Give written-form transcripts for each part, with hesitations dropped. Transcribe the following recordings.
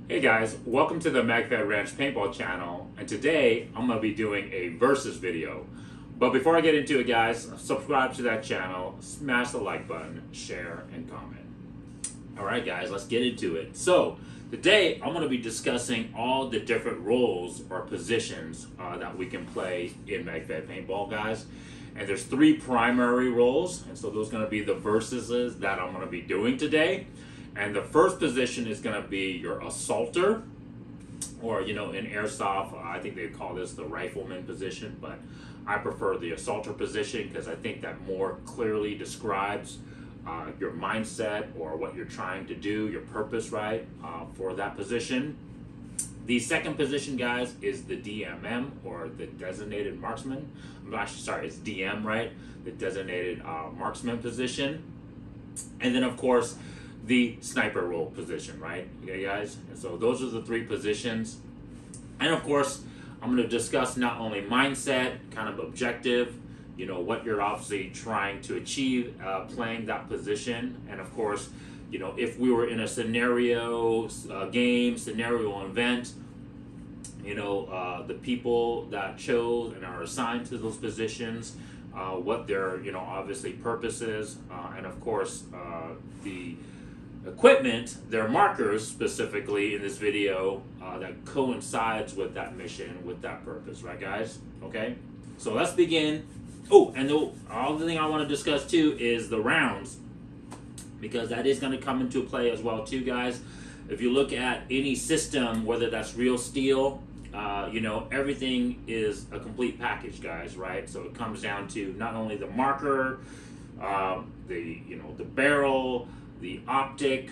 Hey guys, welcome to the MagFed Ranch Paintball channel, and today I'm going to be doing a versus video. But before I get into it guys, subscribe to that channel, smash the like button, share, and comment. Alright guys, let's get into it. So, today I'm going to be discussing all the different roles or positions that we can play in MagFed Paintball guys. And there's three primary roles, and so those are going to be the versuses that I'm going to be doing today. And the first position is going to be your assaulter, or in airsoft, I think they call this the rifleman position, but I prefer the assaulter position because I think that more clearly describes your mindset or what you're trying to do, your purpose, right, for that position. The second position, guys, is the DMM, or the designated marksman. I'm actually sorry, it's DM, right? The designated marksman position. And then, of course, the sniper role position, right? Okay, guys? And so those are the three positions. And, of course, I'm going to discuss not only mindset, kind of objective, what you're obviously trying to achieve playing that position. And, of course, if we were in a scenario game, scenario event, the people that chose and are assigned to those positions, what their, obviously purpose is, and of course, the equipment, their markers specifically in this video that coincides with that mission, with that purpose, right guys? Okay, so let's begin. Oh, and the other thing I want to discuss too is the rounds, because that is going to come into play as well too, guys. If you look at any system, whether that's real steel, everything is a complete package, guys, right? So it comes down to not only the marker, the barrel, the optic,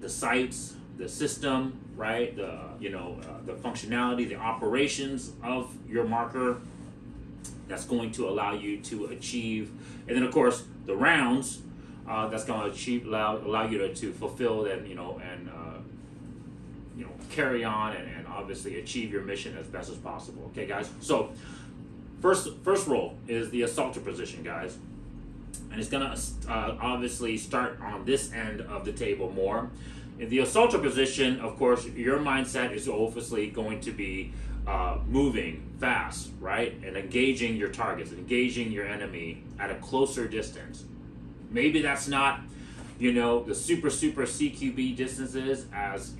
the sights, the system, right? The functionality, the operations of your marker that's going to allow you to achieve, and then of course the rounds that's going to allow you to fulfill and carry on and obviously achieve your mission as best as possible. Okay, guys. So first role is the assaulter position, guys, and it's gonna obviously start on this end of the table more. In the assaulter position, of course, your mindset is obviously going to be moving fast, right, and engaging your targets, engaging your enemy at a closer distance. Maybe that's not, the super CQB distances as,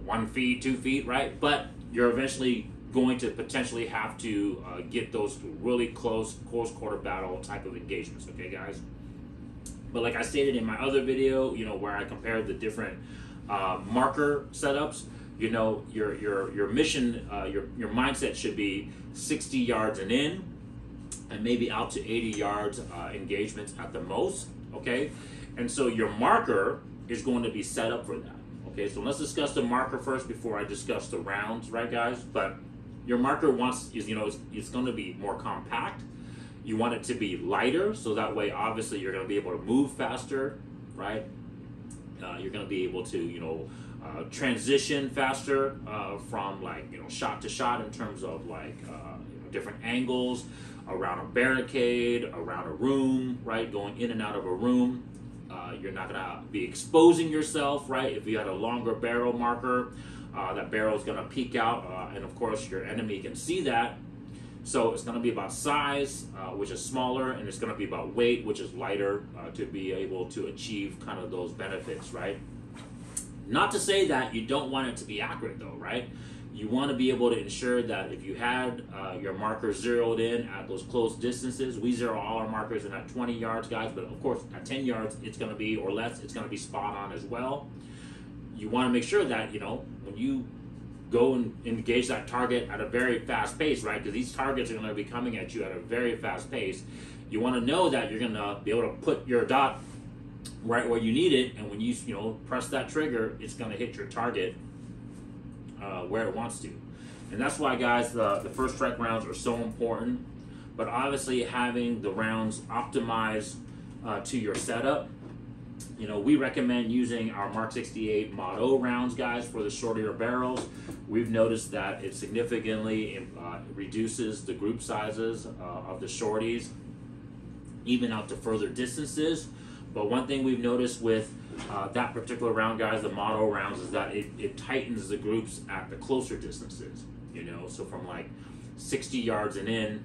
1 feet, 2 feet, right? But you're eventually going to potentially have to get those really close quarter battle type of engagements, okay, guys? But like I stated in my other video, where I compared the different marker setups, your mission, your mindset should be 60 yards and in, and maybe out to 80 yards engagements at the most, okay? And so your marker is going to be set up for that, okay? So let's discuss the marker first before I discuss the rounds, right, guys? But your marker it's going to be more compact. You want it to be lighter, so that way, obviously, you're going to be able to move faster, right? You're going to be able to, transition faster from shot to shot in terms of different angles, around a barricade, around a room, right? Going in and out of a room. You're not going to be exposing yourself, right? If you had a longer barrel marker, that barrel is going to peek out, and of course your enemy can see that. So it's going to be about size, which is smaller, and it's going to be about weight, which is lighter, to be able to achieve kind of those benefits, right? Not to say that you don't want it to be accurate though, right? You want to be able to ensure that if you had your marker zeroed in at those close distances, we zero all our markers in at 20 yards, guys, but of course at 10 yards it's going to be, or less, it's going to be spot on as well. You want to make sure that, when you go and engage that target at a very fast pace, right? Because these targets are going to be coming at you at a very fast pace. You want to know that you're going to be able to put your dot right where you need it, and when you press that trigger, it's going to hit your target where it wants to. And that's why, guys, the first strike rounds are so important. But obviously, having the rounds optimized to your setup. We recommend using our Mark 68 Mod O rounds, guys, for the shorter barrels. We've noticed that it significantly reduces the group sizes of the shorties, even out to further distances. But one thing we've noticed with that particular round, guys, the motto rounds, is that it tightens the groups at the closer distances. You know, so from like 60 yards and in,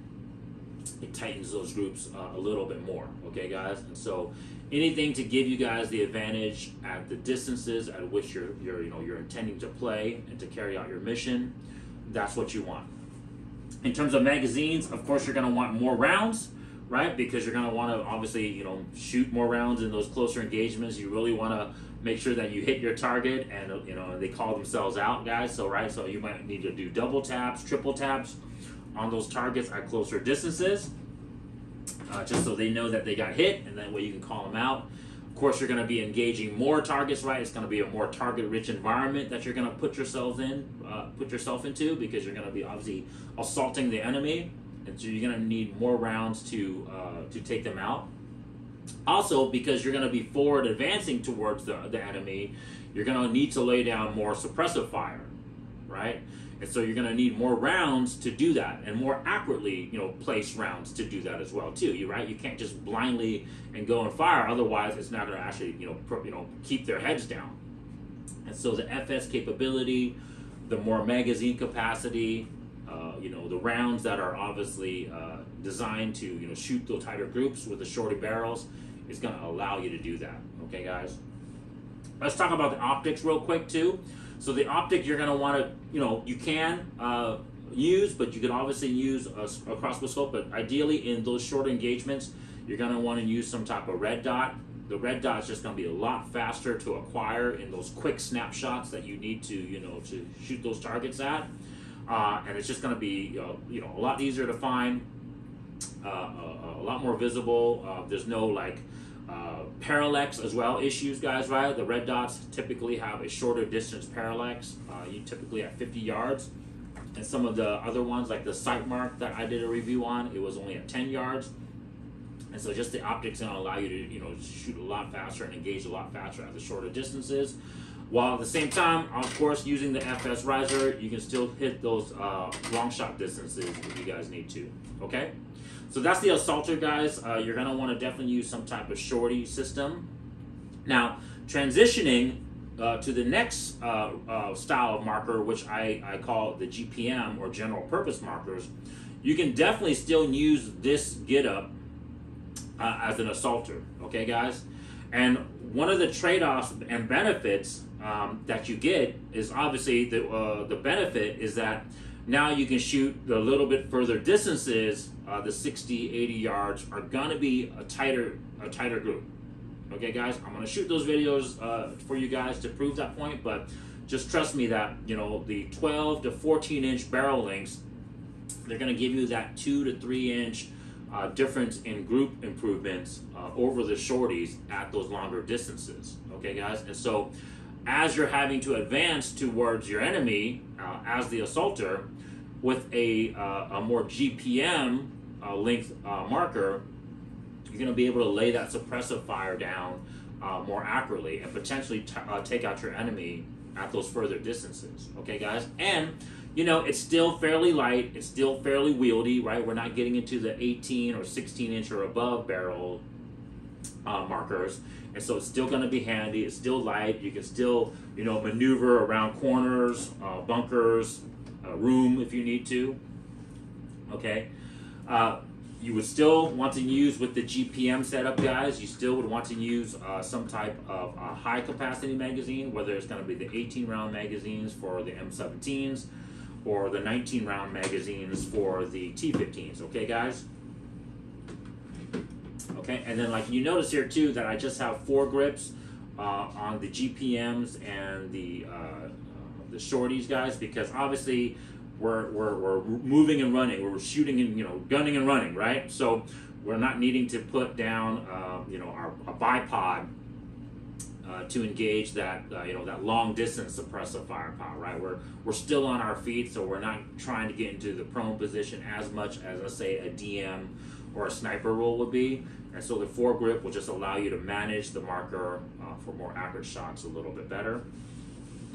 it tightens those groups a little bit more. Okay, guys, and so anything to give you guys the advantage at the distances at which you're intending to play and to carry out your mission, that's what you want. In terms of magazines, of course, you're going to want more rounds, right? Because you're going to want to obviously, shoot more rounds in those closer engagements. You really want to make sure that you hit your target, and they call themselves out, guys. So so you might need to do double taps, triple taps on those targets at closer distances, just so they know that they got hit, and that way you can call them out. Of course, you're going to be engaging more targets, right? It's going to be a more target-rich environment that you're going to put yourself into, because you're going to be obviously assaulting the enemy, and so you're going to need more rounds to take them out. Also, because you're going to be forward advancing towards the enemy, you're going to need to lay down more suppressive fire, right? And so you're going to need more rounds to do that, and more accurately, place rounds to do that as well too. You can't just blindly and go and fire. Otherwise, it's not going to actually, keep their heads down. And so the FS capability, the more magazine capacity, the rounds that are obviously designed to, shoot those tighter groups with the shorter barrels, is going to allow you to do that. Okay, guys. Let's talk about the optics real quick too. So the optic you're going to want to, you can use, but you can obviously use a crossbow scope, but ideally in those shorter engagements, you're going to want to use some type of red dot. The red dot is just going to be a lot faster to acquire in those quick snapshots that you need to, to shoot those targets at. And it's just going to be, a lot easier to find, a lot more visible. There's no parallax as well issues, guys, right? The red dots typically have a shorter distance parallax. You typically at 50 yards. And some of the other ones, like the sight mark that I did a review on, it was only at 10 yards. And so just the optics going to allow you to, shoot a lot faster and engage a lot faster at the shorter distances. While at the same time, of course, using the FS riser, you can still hit those long shot distances if you guys need to, okay? So that's the assaulter, guys. You're going to want to definitely use some type of shorty system. Now, transitioning to the next style of marker, which I call the GPM, or general purpose markers, you can definitely still use this get-up as an assaulter, okay, guys? And one of the trade-offs and benefits that you get is obviously the benefit is that now you can shoot a little bit further distances. The 60, 80 yards are going to be a tighter group. Okay, guys, I'm going to shoot those videos for you guys to prove that point, but just trust me that, the 12 to 14 inch barrel lengths, they're going to give you that 2 to 3 inch difference in group improvements over the shorties at those longer distances. Okay, guys, and so as you're having to advance towards your enemy as the assaulter with a more GPM length marker, you're going to be able to lay that suppressive fire down more accurately and potentially take out your enemy at those further distances. Okay, guys? And, it's still fairly light. It's still fairly wieldy, right? We're not getting into the 18 or 16 inch or above barrel markers. And so it's still going to be handy. It's still light. You can still, maneuver around corners, bunkers, room if you need to. Okay? You would still want to use with the GPM setup, guys. You still would want to use some type of high capacity magazine, whether it's going to be the 18 round magazines for the M17s or the 19 round magazines for the T15s. Okay, guys? Okay, and then like you notice here too that I just have 4 grips on the GPMs and the shorties, guys, because obviously we're moving and running, we're shooting and gunning and running, right? So we're not needing to put down a bipod to engage that that long distance suppressive firepower, right? We're still on our feet, so we're not trying to get into the prone position as much as, let's say, a DM or a sniper role would be. And so the foregrip will just allow you to manage the marker for more accurate shots a little bit better.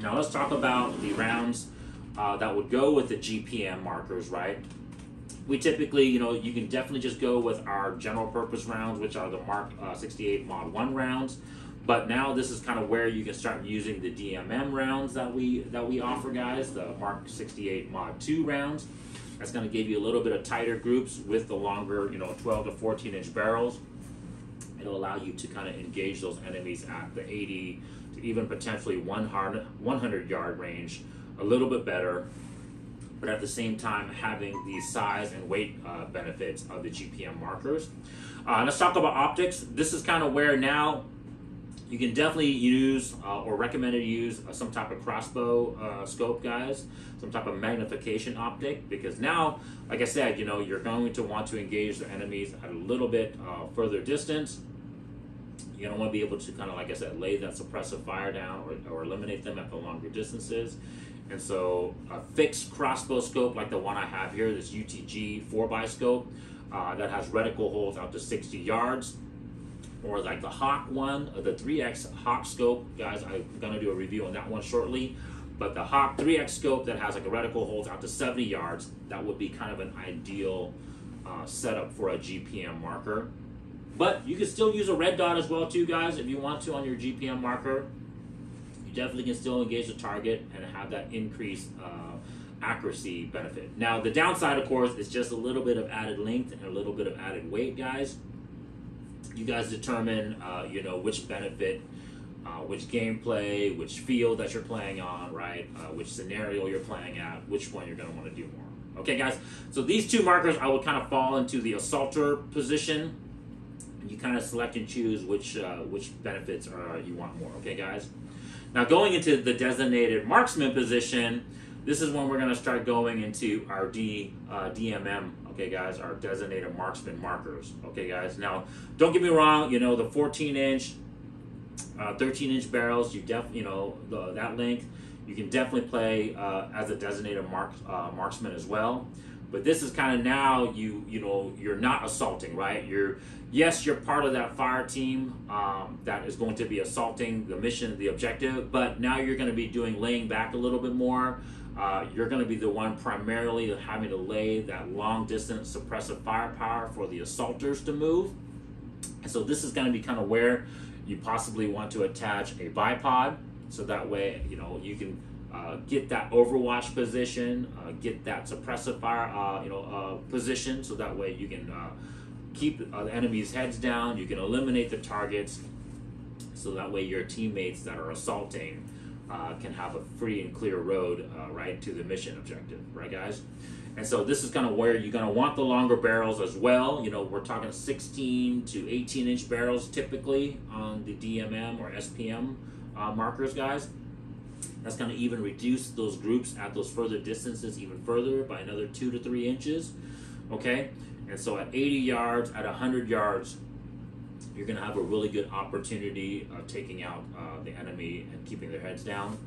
Now let's talk about the rounds that would go with the GPM markers, right? We typically, you can definitely just go with our general purpose rounds, which are the Mark 68 Mod 1 rounds. But now this is kind of where you can start using the DMM rounds that we offer, guys. The Mark 68 Mod 2 rounds. That's going to give you a little bit of tighter groups with the longer, 12 to 14 inch barrels. It'll allow you to kind of engage those enemies at the 80 to even potentially 100 yard range a little bit better, but at the same time having the size and weight benefits of the GPM markers. Let's talk about optics. This is kind of where now you can definitely use or recommend to use some type of crossbow scope, guys, some type of magnification optic, because now, like I said, you're going to want to engage the enemies at a little bit further distance. You're going to want to be able to kind of, like I said, lay that suppressive fire down or eliminate them at the longer distances. And so a fixed crossbow scope like the one I have here, this UTG 4x scope that has reticle holes out to 60 yards, or like the Hawk one, the 3X Hawk scope, guys, I'm gonna do a review on that one shortly. But the Hawk 3X scope that has like a reticle holes out to 70 yards, that would be kind of an ideal setup for a GPM marker. But you can still use a red dot as well too, guys, if you want to on your GPM marker. You definitely can still engage the target and have that increased accuracy benefit. Now the downside, of course, is just a little bit of added length and a little bit of added weight, guys. You guys determine, which benefit, which gameplay, which field that you're playing on, right? Which scenario you're playing at, which one you're going to want to do more. Okay, guys. So these two markers, I would kind of fall into the assaulter position. You kind of select and choose which benefits you want more. Okay, guys. Now going into the designated marksman position, this is when we're going to start going into our DMM. Okay, guys, our designated marksman markers. Okay, guys. Now, don't get me wrong. The 14-inch, 13-inch barrels. You that length. You can definitely play as a designated marksman as well. But this is kind of now you're not assaulting, right? You're part of that fire team that is going to be assaulting the mission, the objective. But now you're going to be laying back a little bit more. You're going to be the one primarily having to lay that long distance suppressive firepower for the assaulters to move. And so this is going to be kind of where you possibly want to attach a bipod, so that way you can get that overwatch position, get that suppressive fire position, so that way you can keep the enemy's heads down, you can eliminate the targets, so that way your teammates that are assaulting can have a free and clear road right to the mission objective, right, guys? And so this is kind of where you're going to want the longer barrels as well. We're talking 16 to 18-inch barrels typically on the DMM or SPM markers, guys. That's going to even reduce those groups at those further distances even further by another 2 to 3 inches, okay? And so at 80 yards, at 100 yards, you're going to have a really good opportunity of taking out the enemy and keeping their heads down.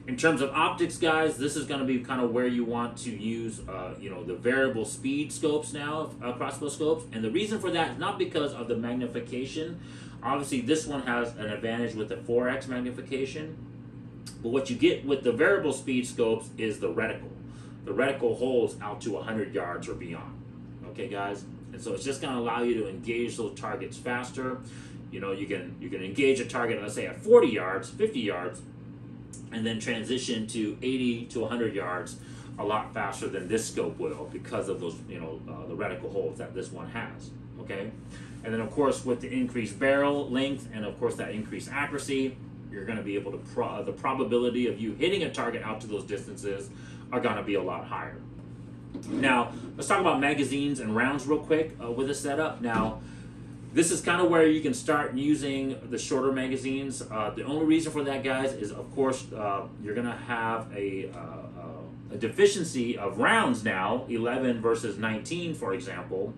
In terms of optics, guys, this is going to be kind of where you want to use, the variable speed scopes now, crossbow scopes. And the reason for that is not because of the magnification. Obviously, this one has an advantage with the 4x magnification. But what you get with the variable speed scopes is the reticle. The reticle holds out to 100 yards or beyond. Okay, guys? And so it's just going to allow you to engage those targets faster. You can engage a target, let's say at 40 yards, 50 yards, and then transition to 80 to 100 yards a lot faster than this scope will, because of those, the reticle holes that this one has. Okay? And then, of course, with the increased barrel length and, of course, that increased accuracy, you're going to be able to, the probability of you hitting a target out to those distances are going to be a lot higher. Now, let's talk about magazines and rounds real quick with a setup. Now, this is kind of where you can start using the shorter magazines. The only reason for that, guys, is, of course, you're going to have a deficiency of rounds now, 11 versus 19, for example.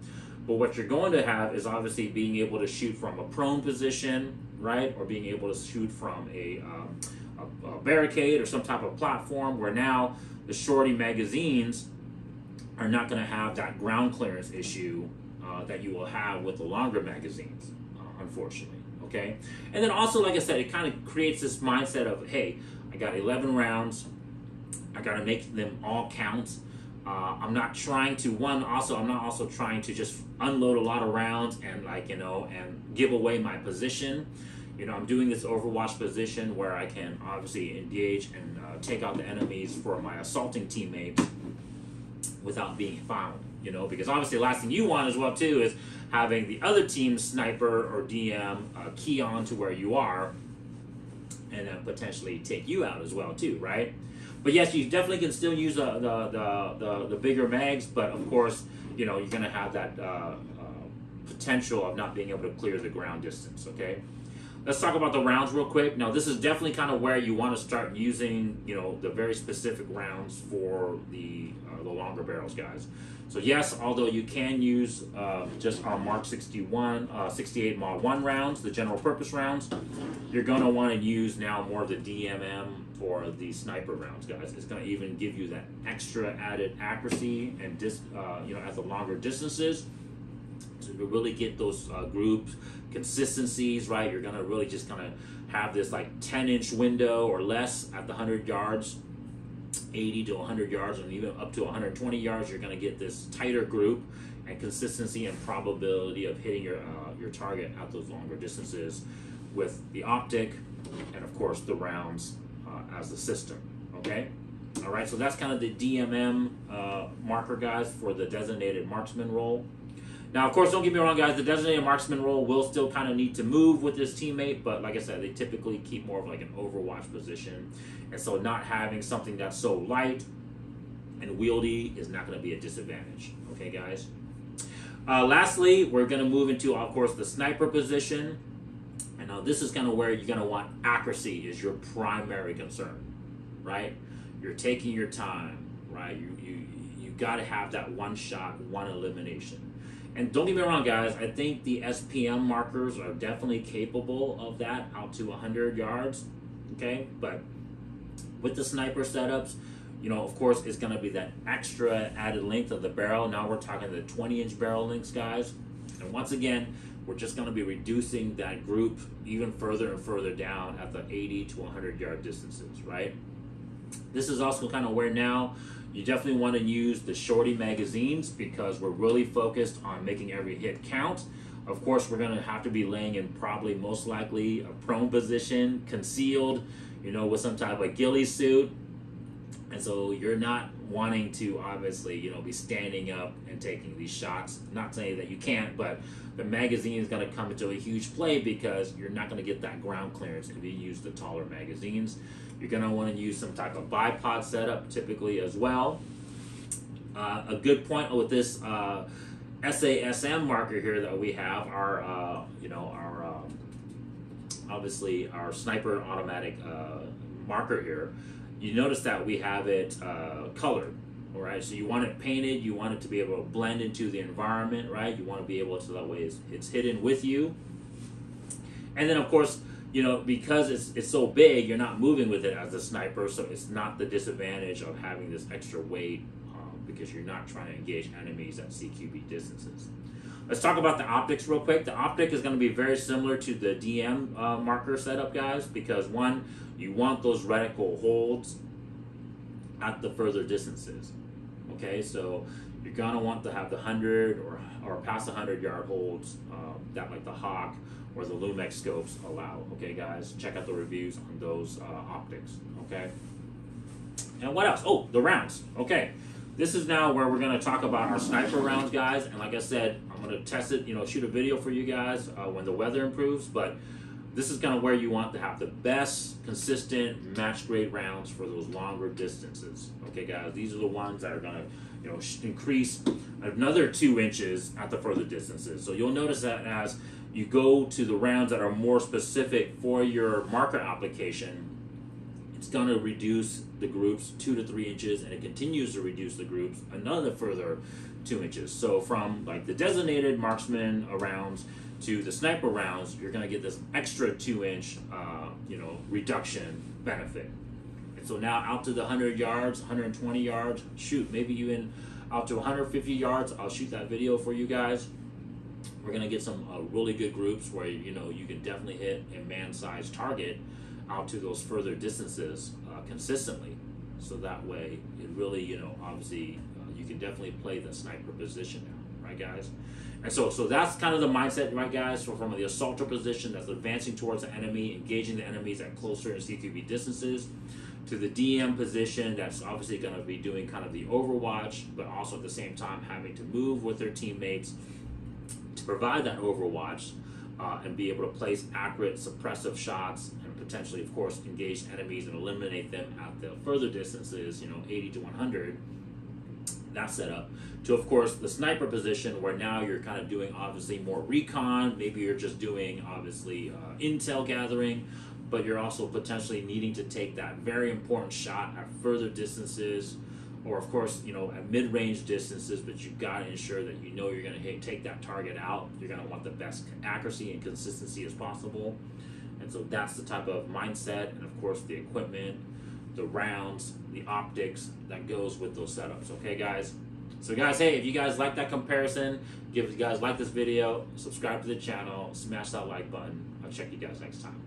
But what you're going to have is obviously being able to shoot from a prone position, right? Or being able to shoot from a barricade or some type of platform, where now the shorty magazines are not going to have that ground clearance issue that you will have with the longer magazines, unfortunately, okay? And then also, like I said, it kind of creates this mindset of, hey, I got 11 rounds, I got to make them all count. I'm not trying to, I'm not also trying to just unload a lot of rounds and and give away my position. I'm doing this overwatch position where I can obviously engage and take out the enemies for my assaulting teammates without being found, because obviously the last thing you want as well too is having the other team's sniper or DM key on to where you are and then potentially take you out as well too, right? But yes, you definitely can still use the bigger mags, but of course, you're going to have that potential of not being able to clear the ground distance, okay? Let's talk about the rounds real quick. Now, this is definitely kind of where you want to start using, the very specific rounds for the longer barrels, guys. So yes, although you can use just our Mark 68 Mod 1 rounds, the general purpose rounds, you're going to want to use now more of the DMM or the sniper rounds, guys. It's going to even give you that extra added accuracy and at the longer distances to really get those group consistencies, right? You're going to really just kind of have this like 10-inch window or less at the 100 yards, 80 to 100 yards, and even up to 120 yards. You're going to get this tighter group and consistency and probability of hitting your target at those longer distances with the optic and of course the rounds as the system. Okay, all right, so that's kind of the DMM marker, guys, for the designated marksman role. Now, of course, don't get me wrong, guys, the designated marksman role will still kind of need to move with his teammate, but like I said, they typically keep more of like an overwatch position, and so not having something that's so light and wieldy is not going to be a disadvantage. Okay, guys? Lastly, we're going to move into, of course, the sniper position. And now this is kind of where you're going to want accuracy is your primary concern, right? You're taking your time, right? You got to have that one shot, one elimination. And don't get me wrong, guys, I think the SPM markers are definitely capable of that out to 100 yards, okay? But with the sniper setups, of course, it's going to be that extra added length of the barrel. Now we're talking the 20-inch barrel lengths, guys. And once again, we're just going to be reducing that group even further and further down at the 80 to 100-yard distances, right? This is also kind of where now you definitely want to use the shorty magazines because we're really focused on making every hit count. Of course, we're going to have to be laying in probably most likely a prone position, concealed, with some type of ghillie suit. And so you're not wanting to obviously, be standing up and taking these shots. Not saying that you can't, but the magazine is going to come into a huge play because you're not going to get that ground clearance if you use the taller magazines. You're going to want to use some type of bipod setup typically as well. A good point with this SASM marker here that we have, obviously our sniper automatic marker here. You notice that we have it colored, all right? So you want it painted, you want it to be able to blend into the environment, right? You want to be able to, that way it's hidden with you. And then of course, because it's so big, you're not moving with it as a sniper, so it's not the disadvantage of having this extra weight because you're not trying to engage enemies at CQB distances. Let's talk about the optics real quick. The optic is going to be very similar to the DM marker setup, guys, because one, you want those reticle holds at the further distances. Okay, so you're going to want to have the 100 or past the 100-yard holds that like the Hawk or the Lumex scopes allow. Okay, guys, check out the reviews on those optics. Okay, and what else? Oh, the rounds. Okay, this is now where we're going to talk about our sniper rounds, guys. And like I said, I'm going to test it, shoot a video for you guys when the weather improves. But this is kind of where you want to have the best, consistent, match-grade rounds for those longer distances. Okay, guys, these are the ones that are going to, increase another 2 inches at the further distances. So you'll notice that as you go to the rounds that are more specific for your marker application, it's going to reduce the groups 2 to 3 inches, and it continues to reduce the groups another further 2 inches. So from like the designated marksman rounds to the sniper rounds, you're going to get this extra 2-inch, reduction benefit. And so now out to the 100 yards, 120 yards, shoot, maybe even out to 150 yards, I'll shoot that video for you guys. We're going to get some really good groups where, you can definitely hit a man-sized target out to those further distances consistently. So that way, it really, obviously, you can definitely play the sniper position now, right, guys? And so that's kind of the mindset, right, guys? So from the assaulter position, that's advancing towards the enemy, engaging the enemies at closer and C3B distances, to the DM position, that's obviously going to be doing kind of the overwatch, but also at the same time having to move with their teammates to provide that overwatch and be able to place accurate suppressive shots and potentially, of course, engage enemies and eliminate them at the further distances, 80 to 100. That setup to, of course, the sniper position, where now you're kind of doing obviously more recon. Maybe you're just doing obviously intel gathering, but you're also potentially needing to take that very important shot at further distances, or of course, at mid-range distances. But you've got to ensure that you're going to take that target out. You're going to want the best accuracy and consistency as possible, and so that's the type of mindset, and of course the equipment, the rounds, the optics that goes with those setups. Okay, guys? So guys, hey, if you guys like that comparison, if you guys like this video, subscribe to the channel, smash that like button. I'll check you guys next time.